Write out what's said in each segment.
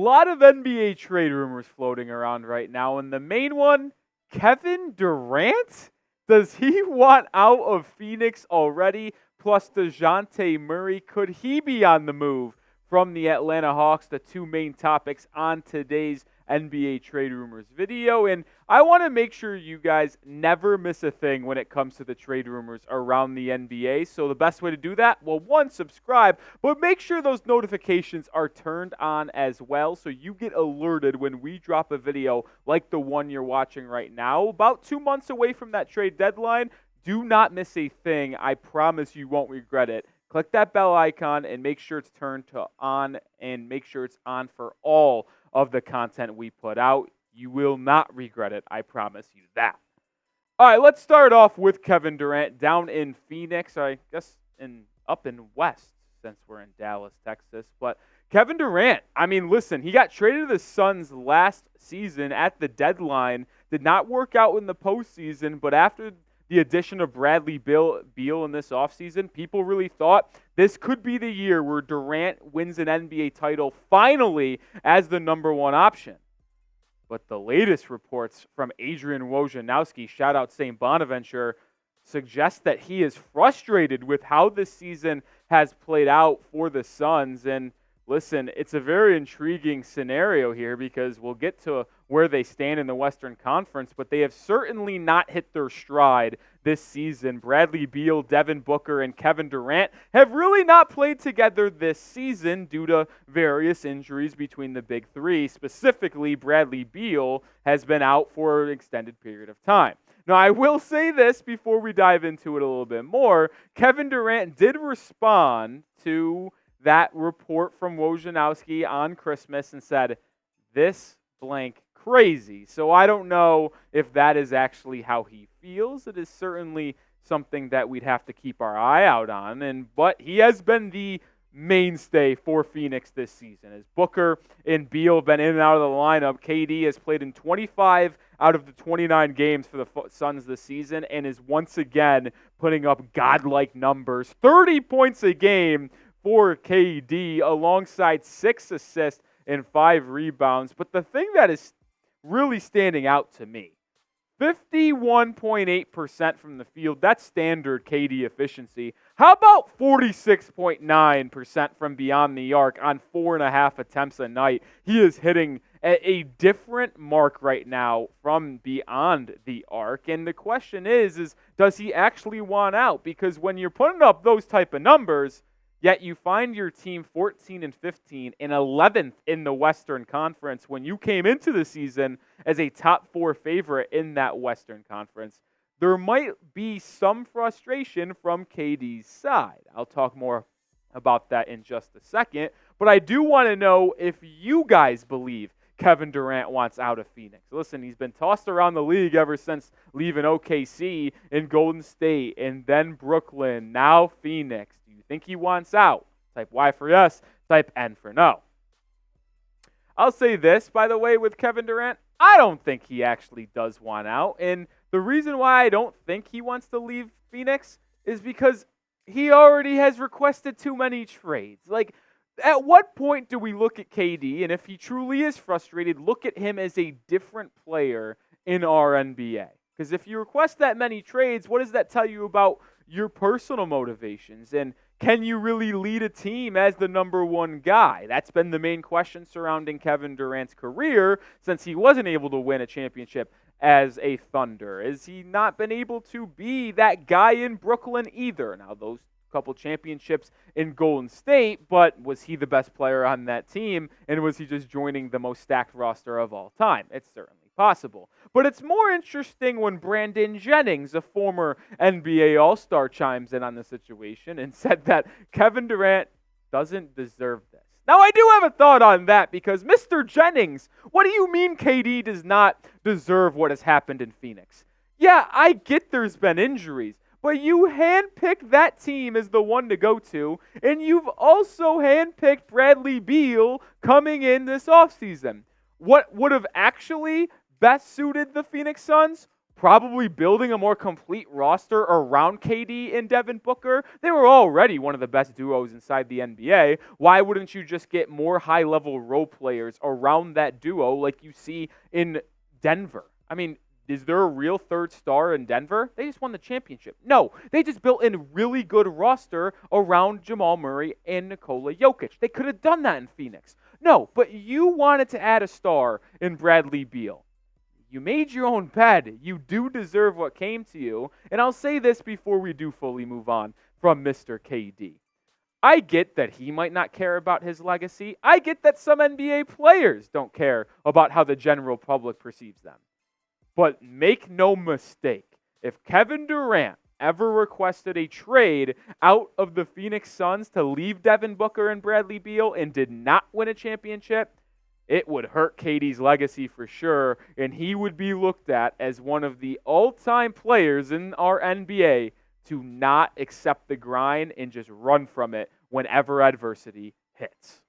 lot of NBA trade rumors floating around right now, and the main one, Kevin Durant? Does he want out of Phoenix already? Plus Dejounte Murray, could he be on the move from the Atlanta Hawks? The two main topics on today's NBA trade rumors video, and I want to make sure you guys never miss a thing when it comes to the trade rumors around the NBA. So the best way to do that, well, one, subscribe, but make sure those notifications are turned on as well so you get alerted when we drop a video like the one you're watching right now. About 2 months away from that trade deadline, do not miss a thing. I promise you won't regret it. Click that bell icon and make sure it's turned to on, and make sure it's on for all of the content we put out. You will not regret it. I promise you that. All right, let's start off with Kevin Durant down in Phoenix. I guess up in West, since we're in Dallas, Texas. But Kevin Durant, I mean, listen, he got traded to the Suns last season at the deadline. Did not work out in the postseason, but after the addition of Bradley Beal in this offseason, people really thought this could be the year where Durant wins an NBA title finally as the number one option. But the latest reports from Adrian Wojnarowski, shout out St. Bonaventure, suggest that he is frustrated with how this season has played out for the Suns. And listen, it's a very intriguing scenario here because we'll get to where they stand in the Western Conference, but they have certainly not hit their stride this season. Bradley Beal, Devin Booker, and Kevin Durant have really not played together this season due to various injuries between the big three. Specifically, Bradley Beal has been out for an extended period of time. Now, I will say this before we dive into it a little bit more. Kevin Durant did respond to that report from Wojnarowski on Christmas and said, "This blank crazy." So I don't know if that is actually how he feels. It is certainly something that we'd have to keep our eye out on. But he has been the mainstay for Phoenix this season. As Booker and Beal have been in and out of the lineup, KD has played in 25 out of the 29 games for the Suns this season and is once again putting up godlike numbers. 30 points a game for KD alongside 6 assists and 5 rebounds. But the thing that is really standing out to me, 51.8% from the field. That's standard KD efficiency. How about 46.9% from beyond the arc on 4.5 attempts a night? He is hitting a different mark right now from beyond the arc. And the question is does he actually want out? Because when you're putting up those type of numbers, yet you find your team 14 and 15 and 11th in the Western Conference when you came into the season as a top 4 favorite in that Western Conference, there might be some frustration from KD's side. I'll talk more about that in just a second, but I do want to know if you guys believe Kevin Durant wants out of Phoenix. Listen, he's been tossed around the league ever since leaving OKC and Golden State and then Brooklyn, now Phoenix. Do you think he wants out? Type Y for yes, type N for no. I'll say this, by the way, with Kevin Durant, I don't think he actually does want out. And the reason why I don't think he wants to leave Phoenix is because he already has requested too many trades. Like, at what point do we look at KD, and if he truly is frustrated, look at him as a different player in our NBA? Because if you request that many trades, what does that tell you about your personal motivations? And can you really lead a team as the number one guy? That's been the main question surrounding Kevin Durant's career since he wasn't able to win a championship as a Thunder. Has he not been able to be that guy in Brooklyn either? Now, those couple championships in Golden State, but was he the best player on that team, and was he just joining the most stacked roster of all time? It's certainly possible. But it's more interesting when Brandon Jennings, a former NBA All-Star, chimes in on the situation and said that Kevin Durant doesn't deserve this. Now, I do have a thought on that because, Mr. Jennings, what do you mean KD does not deserve what has happened in Phoenix? Yeah, I get there's been injuries, but you handpicked that team as the one to go to, and you've also handpicked Bradley Beal coming in this offseason. What would have actually best suited the Phoenix Suns? probably building a more complete roster around KD and Devin Booker. They were already one of the best duos inside the NBA. Why wouldn't you just get more high-level role players around that duo like you see in Denver? I mean, is there a real third star in Denver? They just won the championship. No, they just built a really good roster around Jamal Murray and Nikola Jokic. They could have done that in Phoenix. No, but you wanted to add a star in Bradley Beal. You made your own bed. You do deserve what came to you. And I'll say this before we do fully move on from Mr. KD. I get that he might not care about his legacy. I get that some NBA players don't care about how the general public perceives them. But make no mistake, if Kevin Durant ever requested a trade out of the Phoenix Suns to leave Devin Booker and Bradley Beal and did not win a championship, it would hurt KD's legacy for sure, and he would be looked at as one of the all-time players in our NBA to not accept the grind and just run from it whenever adversity hits.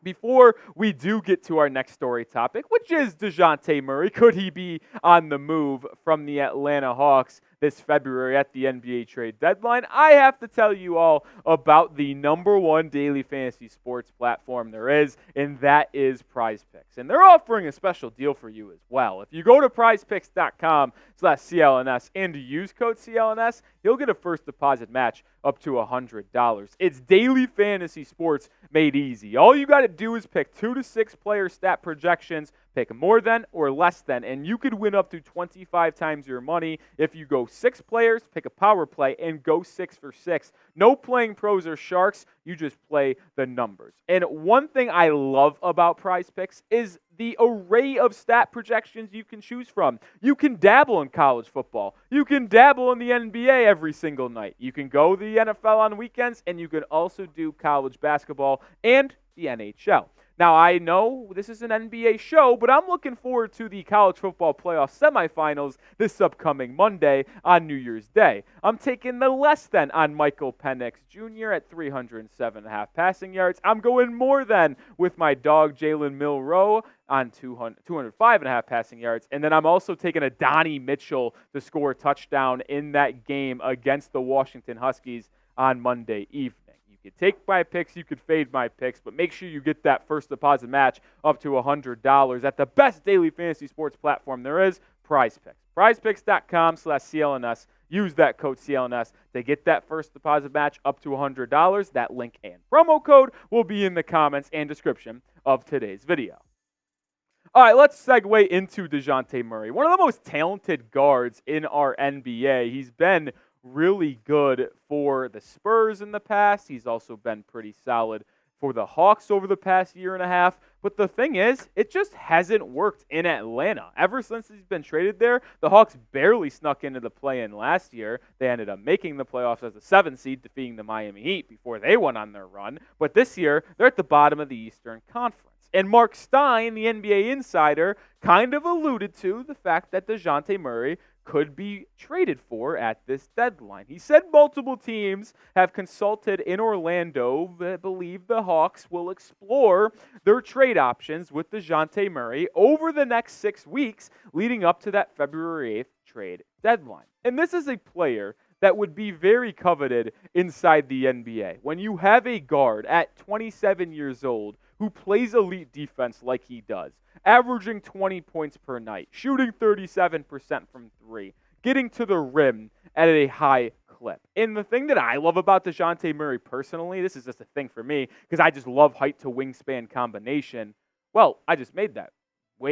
Before we do get to our next story topic, which is Dejounte Murray, could he be on the move from the Atlanta Hawks this February at the NBA trade deadline? I have to tell you all about the number one daily fantasy sports platform there is, and that is Prize Picks. And they're offering a special deal for you as well. If you go to prizepicks.com/CLNS and use code CLNS, you'll get a first deposit match up to $100. It's daily fantasy sports made easy. All you got to do is pick 2 to 6 player stat projections, pick more than or less than, and you could win up to 25 times your money. If you go 6 players, pick a power play, and go 6 for 6. No playing pros or sharks. You just play the numbers. And one thing I love about Prize Picks is the array of stat projections you can choose from. You can dabble in college football. You can dabble in the NBA every single night. You can go the NFL on weekends, and you can also do college basketball and the NHL. Now, I know this is an NBA show, but I'm looking forward to the college football playoff semifinals this upcoming Monday on New Year's Day. I'm taking the less than on Michael Penix Jr. at 307.5 passing yards. I'm going more than with my dog Jalen Milroe on 205.5 passing yards. And then I'm also taking a Donnie Mitchell to score a touchdown in that game against the Washington Huskies on Monday evening. You could take my picks, you could fade my picks, but make sure you get that first deposit match up to $100 at the best daily fantasy sports platform there is, Prize Picks. PrizePicks.com/CLNS. Use that code CLNS to get that first deposit match up to $100. That link and promo code will be in the comments and description of today's video. All right, let's segue into Dejounte Murray, one of the most talented guards in our NBA. He's been really good for the Spurs in the past. He's also been pretty solid for the Hawks over the past year and a half. But the thing is, it just hasn't worked in Atlanta. Ever since he's been traded there, the Hawks barely snuck into the play-in last year. They ended up making the playoffs as a 7th seed, defeating the Miami Heat before they went on their run. But this year, they're at the bottom of the Eastern Conference. And Marc Stein, the NBA insider, kind of alluded to the fact that Dejounte Murray could be traded for at this deadline. He said multiple teams have consulted in Orlando that believe the Hawks will explore their trade options with Dejounte Murray over the next 6 weeks leading up to that February 8th trade deadline. And this is a player that would be very coveted inside the NBA. When you have a guard at 27 years old who plays elite defense like he does, averaging 20 points per night, shooting 37% from 3, getting to the rim at a high clip. And the thing that I love about Dejounte Murray personally, this is just a thing for me, because I just love height to wingspan combination. Well, I just made that.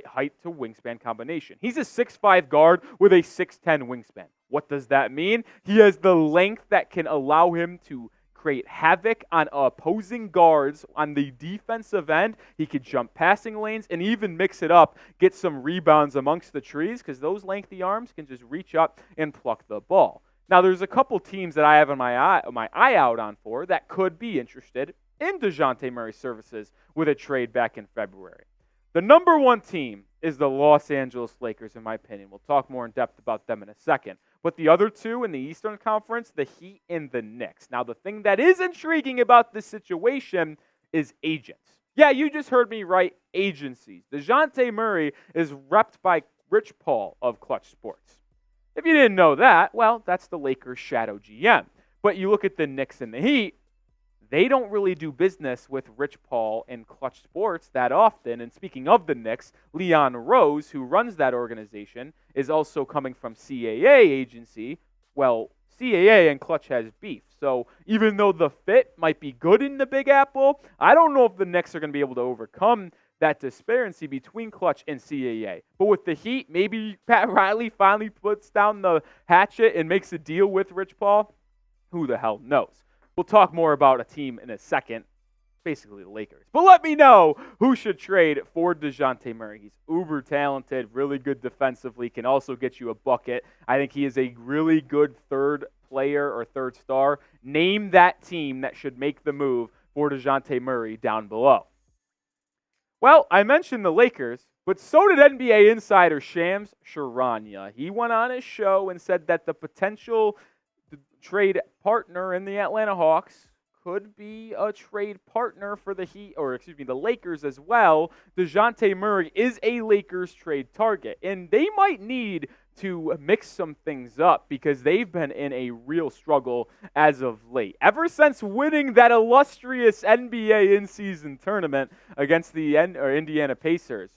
Height to wingspan combination. He's a 6'5 guard with a 6'10 wingspan. What does that mean? He has the length that can allow him to create havoc on opposing guards on the defensive end. He could jump passing lanes and even mix it up, get some rebounds amongst the trees, because those lengthy arms can just reach up and pluck the ball. Now, there's a couple teams that I have my eye out on for that could be interested in Dejounte Murray's services with a trade back in February. The number one team is the Los Angeles Lakers, in my opinion. We'll talk more in depth about them in a second. But the other two in the Eastern Conference, the Heat and the Knicks. Now, the thing that is intriguing about this situation is agents. Yeah, you just heard me right, agencies. Dejounte Murray is repped by Rich Paul of Clutch Sports. If you didn't know that, well, that's the Lakers' shadow GM. But you look at the Knicks and the Heat, they don't really do business with Rich Paul and Clutch Sports that often. And speaking of the Knicks, Leon Rose, who runs that organization, is also coming from CAA agency. Well, CAA and Clutch has beef. So even though the fit might be good in the Big Apple, I don't know if the Knicks are going to be able to overcome that disparity between Clutch and CAA. But with the Heat, maybe Pat Riley finally puts down the hatchet and makes a deal with Rich Paul. Who the hell knows? We'll talk more about a team in a second, basically the Lakers. But let me know who should trade for Dejounte Murray. He's uber talented, really good defensively, can also get you a bucket. I think he is a really good third player or third star. Name that team that should make the move for Dejounte Murray down below. Well, I mentioned the Lakers, but so did NBA insider Shams Charania. He went on his show and said that the potential trade partner in the Atlanta Hawks could be a trade partner for the Lakers as well. Dejounte Murray is a Lakers trade target, and they might need to mix some things up because they've been in a real struggle as of late. Ever since winning that illustrious NBA in-season tournament against the Indiana Pacers,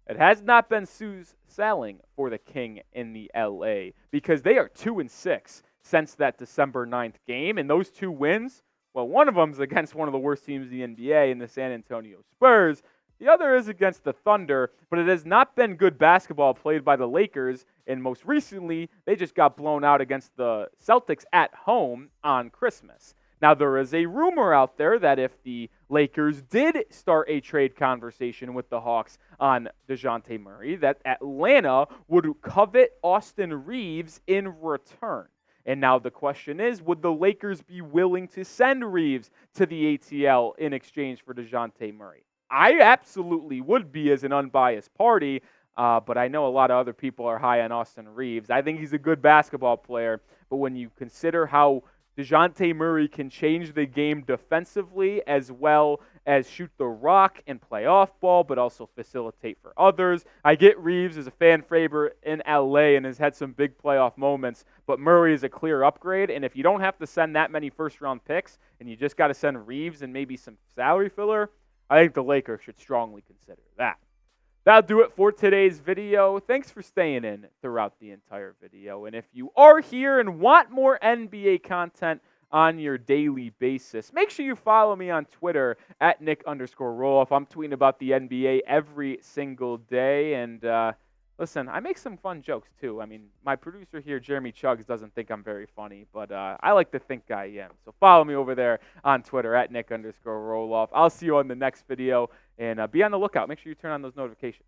it has not been smooth sailing for the King in the LA because they are 2-6 since that December 9th game. And those 2 wins, well, one of them is against one of the worst teams in the NBA in the San Antonio Spurs. The other is against the Thunder, but it has not been good basketball played by the Lakers. And most recently, they just got blown out against the Celtics at home on Christmas. Now, there is a rumor out there that if the Lakers did start a trade conversation with the Hawks on Dejounte Murray, that Atlanta would covet Austin Reeves in return. And now the question is, would the Lakers be willing to send Reeves to the ATL in exchange for Dejounte Murray? I absolutely would be as an unbiased party, but I know a lot of other people are high on Austin Reeves. I think he's a good basketball player, but when you consider how Dejounte Murray can change the game defensively as well as shoot the rock and play off ball, but also facilitate for others. I get Reeves as a fan favorite in LA and has had some big playoff moments, but Murray is a clear upgrade. And if you don't have to send that many first-round picks and you just got to send Reeves and maybe some salary filler, I think the Lakers should strongly consider that. That'll do it for today's video. Thanks for staying in throughout the entire video. And if you are here and want more NBA content on your daily basis, make sure you follow me on Twitter at Nic_Rohloff. I'm tweeting about the NBA every single day. And listen, I make some fun jokes too. I mean, my producer here, Jeremy Chuggs, doesn't think I'm very funny, but I like to think I am. So follow me over there on Twitter at Nic_Rohloff. I'll see you on the next video, and be on the lookout. Make sure you turn on those notifications.